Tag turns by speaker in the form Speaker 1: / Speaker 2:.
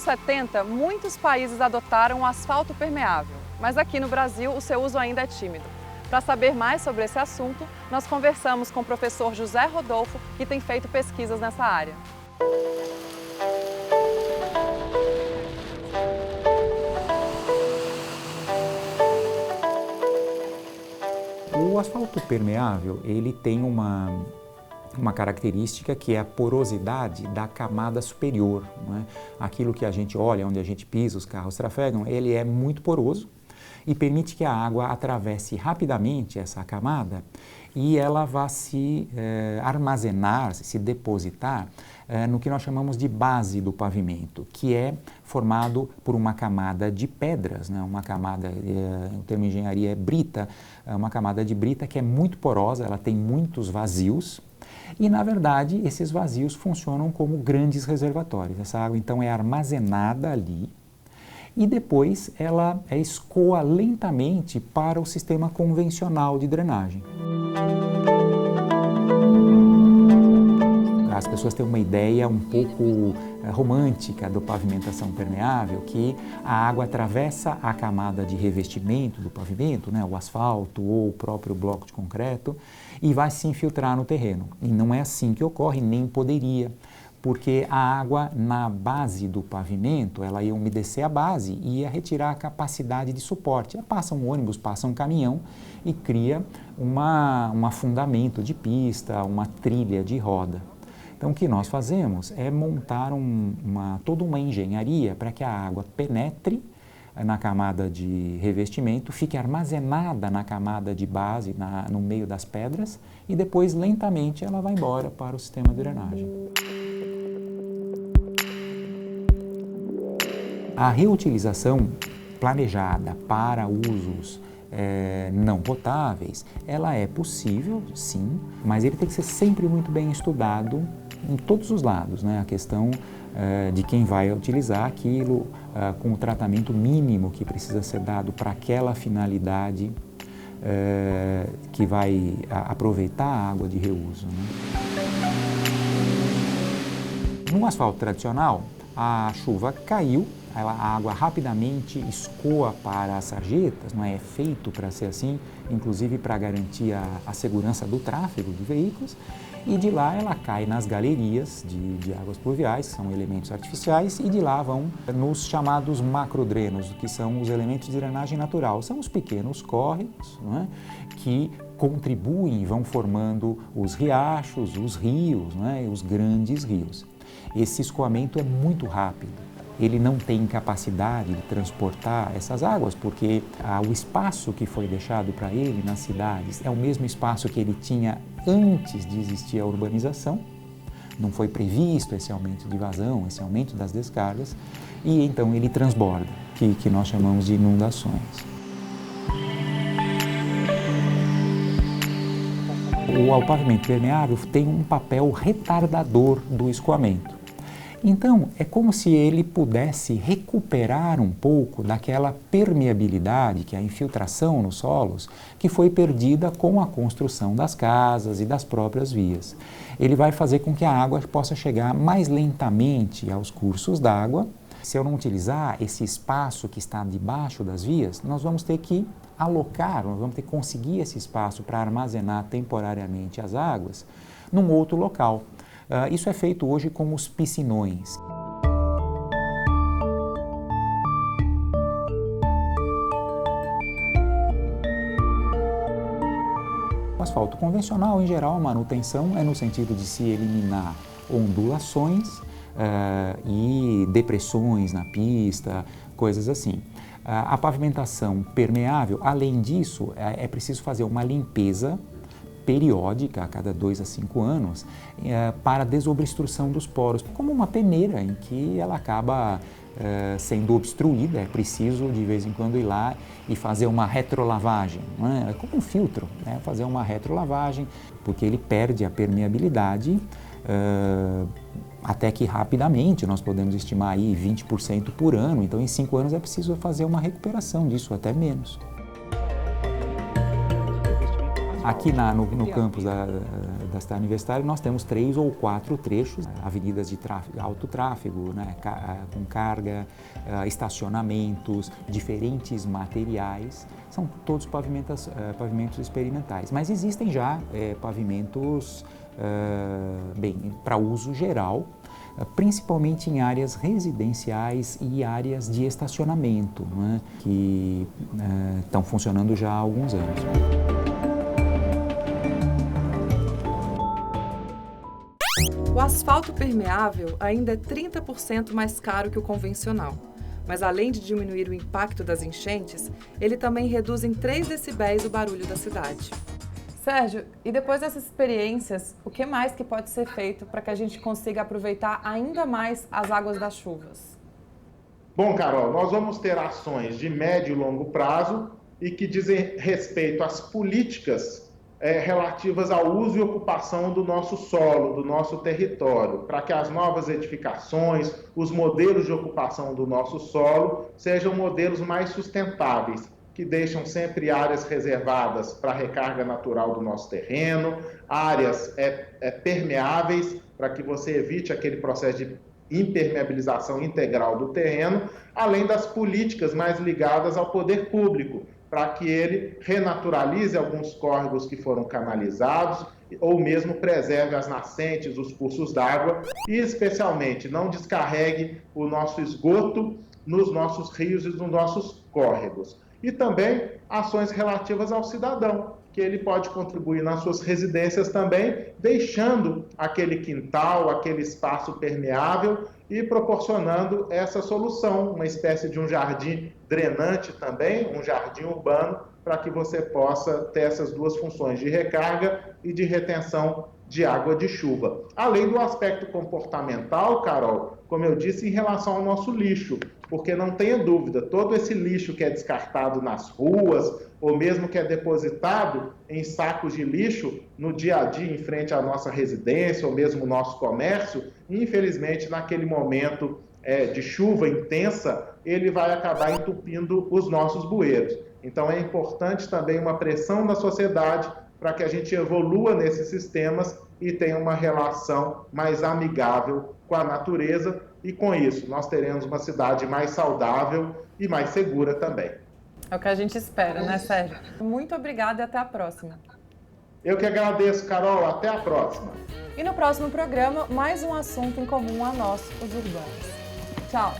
Speaker 1: 70, muitos países adotaram o asfalto permeável, mas aqui no Brasil o seu uso ainda é tímido. Para saber mais sobre esse assunto, nós conversamos com o professor José Rodolfo, que tem feito pesquisas nessa área.
Speaker 2: O asfalto permeável, ele tem uma característica que é a porosidade da camada superior, não é? Aquilo que a gente olha, onde a gente pisa, os carros trafegam, ele é muito poroso e permite que a água atravesse rapidamente essa camada e ela vá se armazenar, se depositar no que nós chamamos de base do pavimento, que é formado por uma camada de pedras, né? Uma camada, o termo de engenharia é brita, uma camada de brita que é muito porosa, ela tem muitos vazios. E, na verdade, esses vazios funcionam como grandes reservatórios. Essa água, então, é armazenada ali e depois ela escoa lentamente para o sistema convencional de drenagem. As pessoas têm uma ideia um pouco romântica da pavimentação permeável, que a água atravessa a camada de revestimento do pavimento, né, o asfalto ou o próprio bloco de concreto, e vai se infiltrar no terreno. E não é assim que ocorre, nem poderia, porque a água na base do pavimento, ela ia umedecer a base e ia retirar a capacidade de suporte. Passa um ônibus, passa um caminhão e cria um afundamento de pista, uma trilha de roda. Então, o que nós fazemos é montar toda uma engenharia para que a água penetre na camada de revestimento, fique armazenada na camada de base, no meio das pedras, e depois, lentamente, ela vai embora para o sistema de drenagem. A reutilização planejada para usos não potáveis, ela é possível, sim, mas ele tem que ser sempre muito bem estudado em todos os lados, né? A questão de quem vai utilizar aquilo com o tratamento mínimo que precisa ser dado para aquela finalidade que vai aproveitar a água de reuso, né? No asfalto tradicional, a chuva caiu, a água rapidamente escoa para as sarjetas, não é feito para ser assim, inclusive para garantir a segurança do tráfego de veículos, e de lá ela cai nas galerias de águas pluviais, que são elementos artificiais, e de lá vão nos chamados macrodrenos, que são os elementos de drenagem natural, são os pequenos córregos, não é? Que contribuem e vão formando os riachos, os rios, não é? Os grandes rios. Esse escoamento é muito rápido. Ele não tem capacidade de transportar essas águas, porque o espaço que foi deixado para ele nas cidades é o mesmo espaço que ele tinha antes de existir a urbanização. Não foi previsto esse aumento de vazão, esse aumento das descargas, e então ele transborda, que nós chamamos de inundações. O pavimento permeável tem um papel retardador do escoamento. Então, é como se ele pudesse recuperar um pouco daquela permeabilidade, que é a infiltração nos solos, que foi perdida com a construção das casas e das próprias vias. Ele vai fazer com que a água possa chegar mais lentamente aos cursos d'água. Se eu não utilizar esse espaço que está debaixo das vias, nós vamos ter que alocar, nós vamos ter que conseguir esse espaço para armazenar temporariamente as águas num outro local. Isso é feito hoje com os piscinões. O asfalto convencional, em geral, a manutenção é no sentido de se eliminar ondulações e depressões na pista, coisas assim. A pavimentação permeável, além disso, é preciso fazer uma limpeza periódica, a cada 2 a 5 anos, para a desobstrução dos poros, como uma peneira em que ela acaba sendo obstruída. É preciso de vez em quando ir lá e fazer uma retrolavagem, não é? É como um filtro, né? Fazer uma retrolavagem, porque ele perde a permeabilidade até que rapidamente, nós podemos estimar aí 20% por ano, então em 5 anos é preciso fazer uma recuperação disso, até menos. Aqui no campus da da cidade universitária, nós temos 3 ou 4 trechos, avenidas de alto tráfego, né, com carga, estacionamentos, diferentes materiais, são todos pavimentos experimentais. Mas existem já pavimentos para uso geral, principalmente em áreas residenciais e áreas de estacionamento, né, que estão funcionando já há alguns anos.
Speaker 1: O asfalto permeável ainda é 30% mais caro que o convencional, mas além de diminuir o impacto das enchentes, ele também reduz em 3 decibéis o barulho da cidade. Sérgio, e depois dessas experiências, o que mais que pode ser feito para que a gente consiga aproveitar ainda mais as águas das chuvas?
Speaker 3: Bom, Carol, nós vamos ter ações de médio e longo prazo e que dizem respeito às políticas relativas ao uso e ocupação do nosso solo, do nosso território, para que as novas edificações, os modelos de ocupação do nosso solo sejam modelos mais sustentáveis, que deixam sempre áreas reservadas para a recarga natural do nosso terreno, áreas permeáveis, para que você evite aquele processo de impermeabilização integral do terreno, além das políticas mais ligadas ao poder público, para que ele renaturalize alguns córregos que foram canalizados ou mesmo preserve as nascentes, os cursos d'água e, especialmente, não descarregue o nosso esgoto nos nossos rios e nos nossos córregos. E também ações relativas ao cidadão, que ele pode contribuir nas suas residências também, deixando aquele quintal, aquele espaço permeável e proporcionando essa solução, uma espécie de um jardim drenante também, um jardim urbano, para que você possa ter essas duas funções de recarga e de retenção de água de chuva. Além do aspecto comportamental, Carol, como eu disse, em relação ao nosso lixo, porque não tenha dúvida, todo esse lixo que é descartado nas ruas, ou mesmo que é depositado em sacos de lixo no dia a dia em frente à nossa residência, ou mesmo o nosso comércio, infelizmente, naquele momento de chuva intensa, ele vai acabar entupindo os nossos bueiros. Então, é importante também uma pressão da sociedade para que a gente evolua nesses sistemas e tenha uma relação mais amigável com a natureza, e com isso nós teremos uma cidade mais saudável e mais segura também.
Speaker 1: É o que a gente espera, né, Sérgio? Muito obrigada e até a próxima.
Speaker 3: Eu que agradeço, Carol. Até a próxima.
Speaker 1: E no próximo programa, mais um assunto em comum a nós, os urbanos. Tchau!